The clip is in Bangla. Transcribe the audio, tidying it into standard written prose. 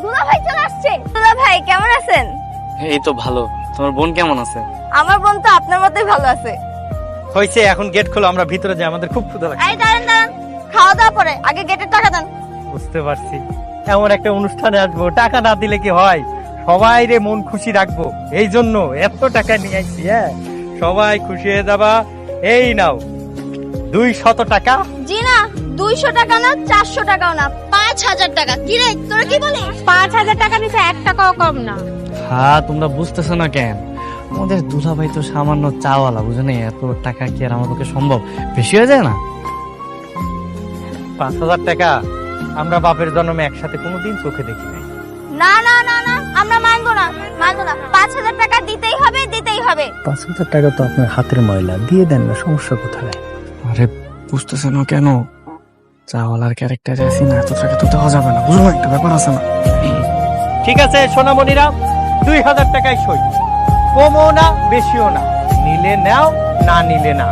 দুলাভাই চলে আসছে। দুলাভাই কেমন আছেন? এই তো ভালো। তোমার বোন কেমন আছে? আমার বোন তো আপনার মতোই ভালো আছে। হয়েছে, এখন গেট খোলো, আমরা ভিতরে যাই, আমাদের খুব ক্ষুধা লাগছে। এই দাঁড়ান, খাওয়া দাওয়া পরে আগে গেটের টাকা দেন। বুঝতে পারছি, এমন একটা অনুষ্ঠানে আসবো, টাকা না দিলে কি হয়? সবাই রে মন খুশি রাখবো, এই জন্য এত টাকা নিয়ে আসছি। হ্যাঁ, সবাই খুশি হয়ে যাবা। এই নাও 200 টাকা। জি না, 200 টাকা না, 400 টাকাও না, 5000 টাকা। কি রে তোরা কি বলে? 5000 টাকা নিচে 1 টাকাও কম না। হ্যাঁ, তোমরা বুঝতেছো না কেন? আমাদের দুলাভাই তো সামান্য চাওয়ালা, বুঝো না? এত টাকা কি আর আমার পক্ষে সম্ভব? বেশি হয়ে যায় না? 5000 টাকা আমরা বাপের জন্মে একসাথে কোনোদিন চোখে দেখি নাই। না না না না, আমরা মানবো না, মানবো না। 5000 টাকা দিতেই হবে, দিতেই হবে। 5000 টাকা তো আপনার হাতের ময়লা, দিয়ে দেন না, সমস্যা কোথায়? আরে বুঝতেছো না কেন? চাওয়ালার ক্যারেক্টারে আছি না, এত টাকা তো দেওয়া যাবে না, বুঝো না? একটা ব্যাপার আছে না? ঠিক আছে সোনামণিরা, 2000 টাকায় সই। কমও না বেশিও না, নিলে নাও, না নিলে না।